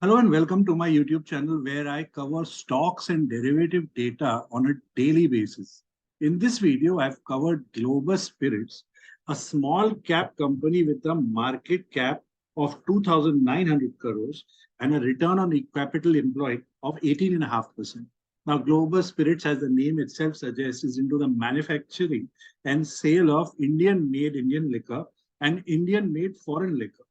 Hello and welcome to my YouTube channel where I cover stocks and derivative data on a daily basis. In this video, I've covered Globus Spirits, a small cap company with a market cap of 2,900 crores and a return on capital employed of 18.5%. Now, Globus Spirits, as the name itself suggests, is into the manufacturing and sale of Indian-made Indian liquor and Indian-made foreign liquor.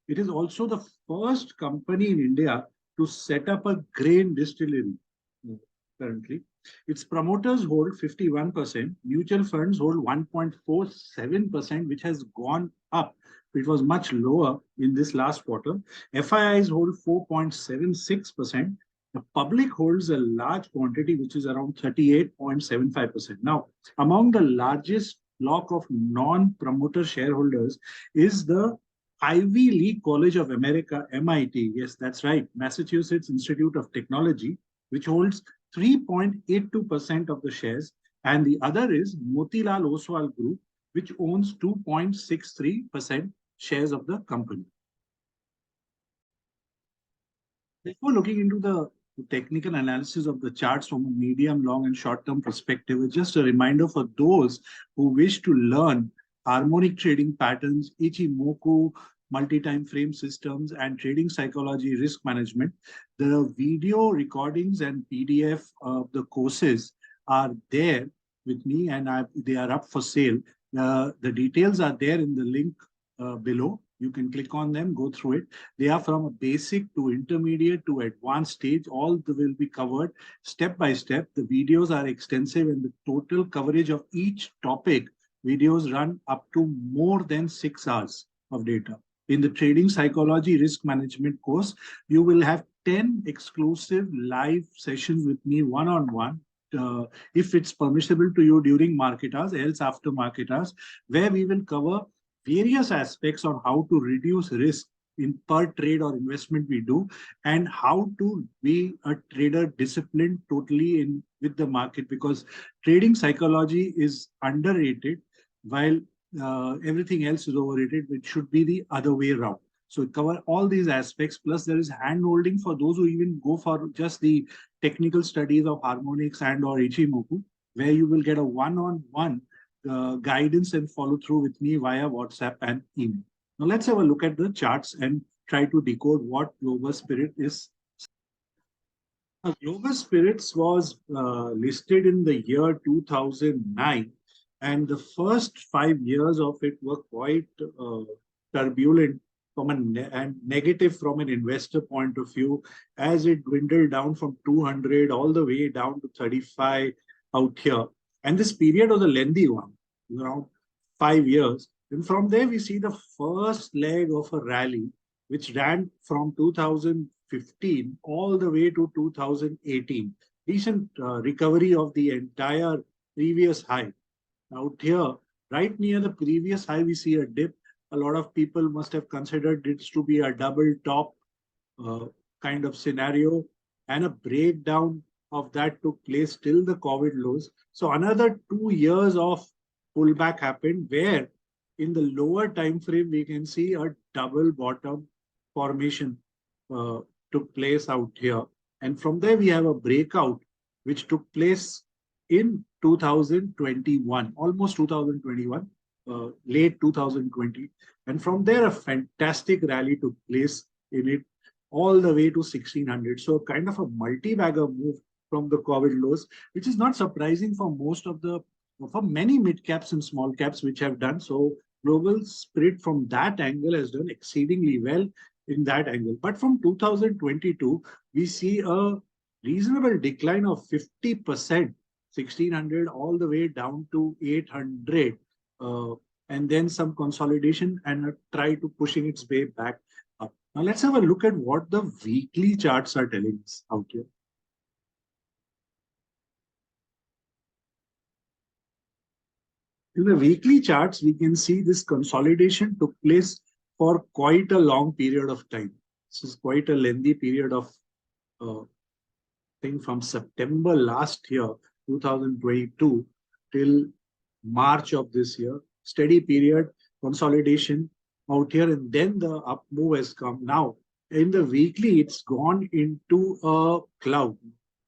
It is also the first company in India to set up a grain distillery currently. Its promoters hold 51%, mutual funds hold 1.47%, which has gone up. It was much lower in this last quarter. FIIs hold 4.76%. The public holds a large quantity, which is around 38.75%. Now, among the largest block of non-promoter shareholders is the Ivy League College of America, MIT. Yes, that's right. Massachusetts Institute of Technology, which holds 3.82% of the shares. And the other is Motilal Oswal Group, which owns 2.63% shares of the company. Before looking into the technical analysis of the charts from a medium, long, and short-term perspective, it's just a reminder for those who wish to learn harmonic trading patterns, Ichimoku, multi-time frame systems, and trading psychology risk management. The video recordings and PDF of the courses are there with me, and they are up for sale. The details are there in the link below. You can click on them, go through it. They are from a basic to intermediate to advanced stage. All will be covered step by step. The videos are extensive and the total coverage of each topic videos run up to more than 6 hours of data. In the trading psychology risk management course, you will have 10 exclusive live sessions with me one-on-one. If it's permissible to you during market hours, else after market hours, where we will cover various aspects on how to reduce risk in per trade or investment we do, and how to be a trader disciplined totally in with the market, because trading psychology is underrated while everything else is overrated. It should be the other way around. So we cover all these aspects, plus there is hand holding for those who even go for just the technical studies of harmonics and or Ichimoku, where you will get a one-on-one guidance and follow through with me via WhatsApp and email. Now let's have a look at the charts and try to decode what Globus Spirit is. Globus Spirits was listed in the year 2009, and the first 5 years of it were quite turbulent from and negative from an investor point of view, as it dwindled down from 200 all the way down to 35 out here. And this period was a lengthy one, around 5 years. And from there, we see the first leg of a rally, which ran from 2015 all the way to 2018. Decent recovery of the entire previous high. Out here, right near the previous high, we see a dip. A lot of people must have considered it to be a double top kind of scenario, and a breakdown of that took place till the COVID lows. So another 2 years of pullback happened, where in the lower time frame we can see a double bottom formation took place out here. And from there we have a breakout which took place in 2021, almost 2021, late 2020. And from there a fantastic rally took place in it all the way to 1600. So kind of a multi-bagger move from the COVID lows, which is not surprising for many mid caps and small caps which have done so. Global Spirit from that angle has done exceedingly well in that angle. But from 2022, we see a reasonable decline of 50%, 1600 all the way down to 800, and then some consolidation and a try to pushing its way back up. Now let's have a look at what the weekly charts are telling us out here. In the weekly charts, we can see this consolidation took place for quite a long period of time. This is quite a lengthy period of thing from September last year, 2022, till March of this year. Steady period, consolidation out here, and then the up move has come. Now, In the weekly, it's gone into a cloud.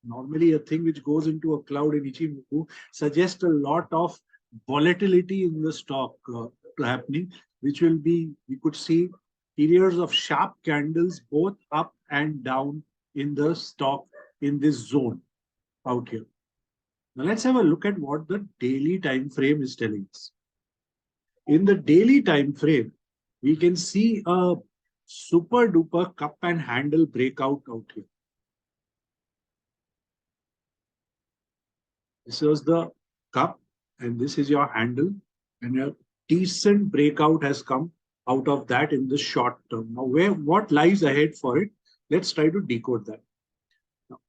Normally, a thing which goes into a cloud in Ichimoku suggests a lot of volatility in the stock happening, which will be, we could see periods of sharp candles both up and down in the stock in this zone out here. Now let's have a look at what the daily time frame is telling us. In the daily time frame, we can see a super duper cup and handle breakout out here. This was the cup, and this is your handle, and a decent breakout has come out of that in the short term. Now, what lies ahead for it? Let's try to decode that. Now,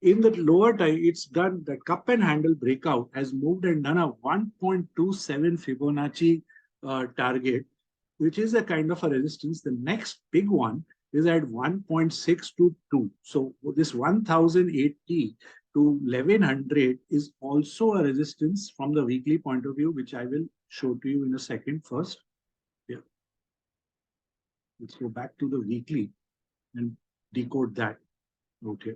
in the lower time, it's done that cup and handle breakout has moved and done a 1.27 Fibonacci target, which is a kind of a resistance. The next big one is at 1.622. So this 1080 to 1100 is also a resistance from the weekly point of view, which I will show to you in a second first. Yeah. Let's go back to the weekly and decode that. Okay.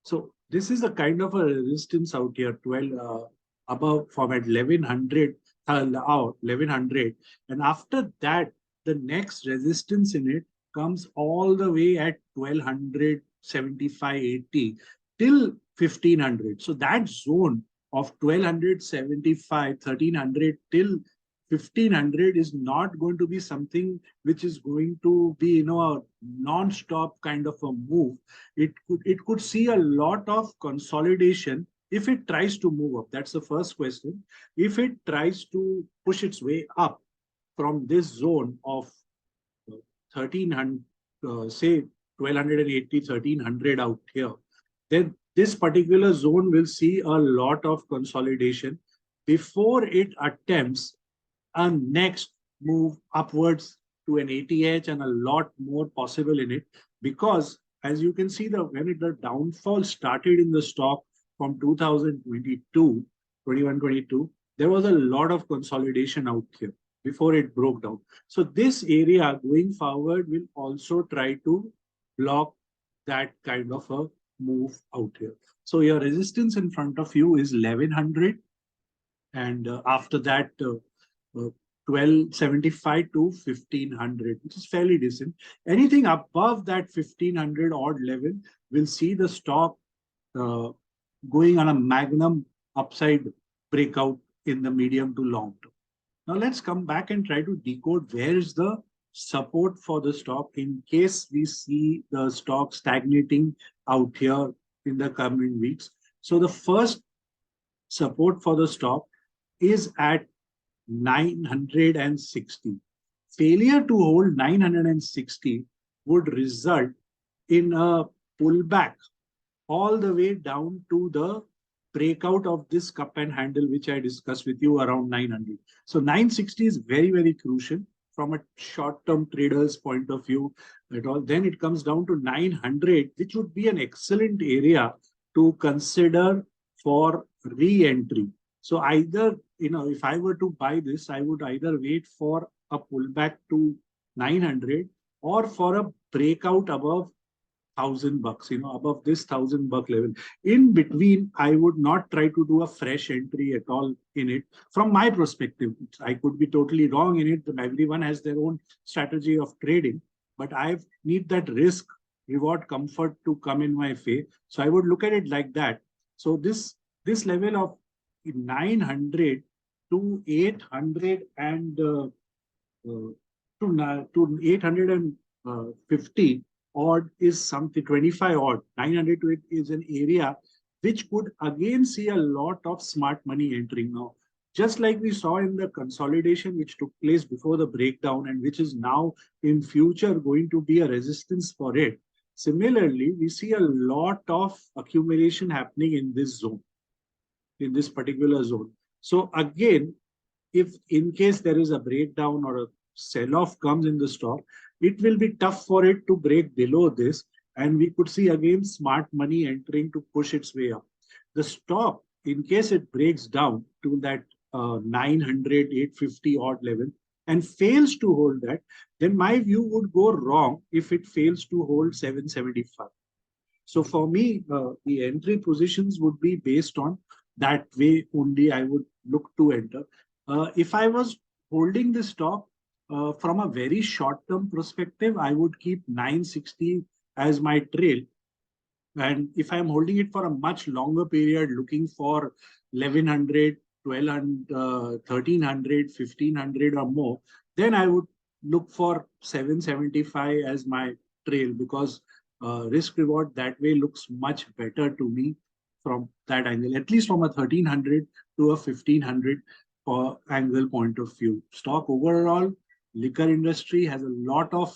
So this is a kind of a resistance out here, 12 above from at 1100, 1100. And after that, the next resistance in it comes all the way at 1200, 75, 80 till 1500. So that zone of 1200, 75, 1300 till 1500 is not going to be something which is going to be, a non-stop kind of a move. It could see a lot of consolidation if it tries to move up. That's the first question. If it tries to push its way up from this zone of 1300, say 1280, 1300 out here, then this particular zone will see a lot of consolidation before it attempts a next move upwards to an ATH and a lot more possible in it, because as you can see, the downfall started in the stock from 2022, 21, 22, there was a lot of consolidation out here before it broke down. So this area going forward will also try to block that kind of a move out here. So your resistance in front of you is 1100, and after that 1275 to 1500, which is fairly decent. Anything above that 1500 odd level will see the stock uh, going on a magnum upside breakout in the medium to long term. Now let's come back and try to decode where is the support for the stock in case we see the stock stagnating out here in the coming weeks. So the first support for the stock is at 960. Failure to hold 960 would result in a pullback all the way down to the breakout of this cup and handle, which I discussed with you around 900. So 960 is very, very crucial from a short-term trader's point of view at all. Then it comes down to 900, which would be an excellent area to consider for re-entry. So either, if I were to buy this, I would either wait for a pullback to 900 or for a breakout above $1,000, above this $1,000 level. In between, I would not try to do a fresh entry at all in it. From my perspective, I could be totally wrong in it. Everyone has their own strategy of trading, but I need that risk reward comfort to come in my favor. So I would look at it like that. So this level of 900 to 800 and to 850 odd is something, 25 odd, 900 to it is an area which could again see a lot of smart money entering now. Just like we saw in the consolidation which took place before the breakdown and which is now in future going to be a resistance for it. Similarly, we see a lot of accumulation happening in this zone, in this particular zone. So again, if in case there is a breakdown or a sell-off comes in the stock, it will be tough for it to break below this. And we could see again smart money entering to push its way up. The stock, in case it breaks down to that 900, 850 odd level, and fails to hold that, then my view would go wrong if it fails to hold 775. So for me, the entry positions would be based on that way only I would look to enter. If I was holding the stock from a very short term perspective, I would keep 960 as my trail. And if I'm holding it for a much longer period, looking for 1100, 1200, 1300, 1500 or more, then I would look for 775 as my trail, because risk reward that way looks much better to me from that angle, at least from a 1300 to a 1500 angle point of view. Stock overall, liquor industry has a lot of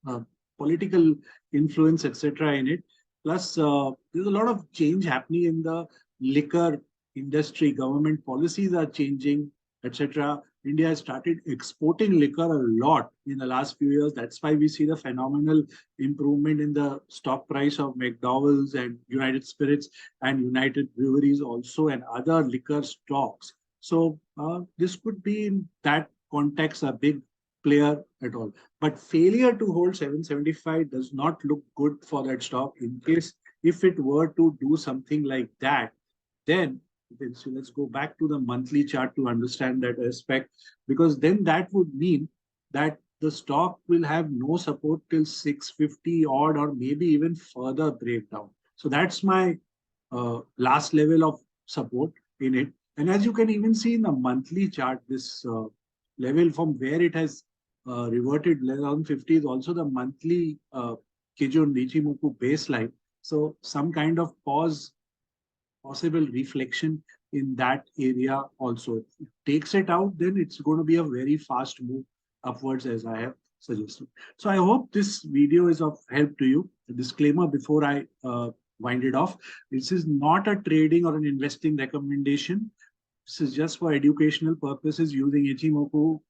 uh, political influence, etc. in it. Plus, there's a lot of change happening in the liquor industry. Government policies are changing, etc. India has started exporting liquor a lot in the last few years. That's why we see the phenomenal improvement in the stock price of McDowell's and United Spirits and United Breweries also, and other liquor stocks. So this could be in that context a big player at all. But failure to hold 775 does not look good for that stock. In case if it were to do something like that, then so let's go back to the monthly chart to understand that aspect, because then that would mean that the stock will have no support till 650 odd, or maybe even further breakdown. So that's my last level of support in it. And as you can even see in the monthly chart, this level from where it has reverted around 50 is also the monthly Kijun Ichimoku baseline. So some kind of pause, possible reflection in that area also. If it takes it out, then it's going to be a very fast move upwards, as I have suggested. So I hope this video is of help to you. A disclaimer before I wind it off. This is not a trading or an investing recommendation. This is just for educational purposes using Ichimoku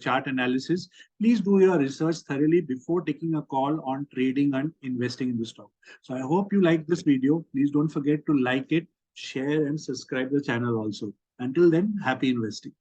chart analysis. Please do your research thoroughly before taking a call on trading and investing in the stock. So I hope you like this video. Please don't forget to like it, share and subscribe the channel also. Until then, happy investing.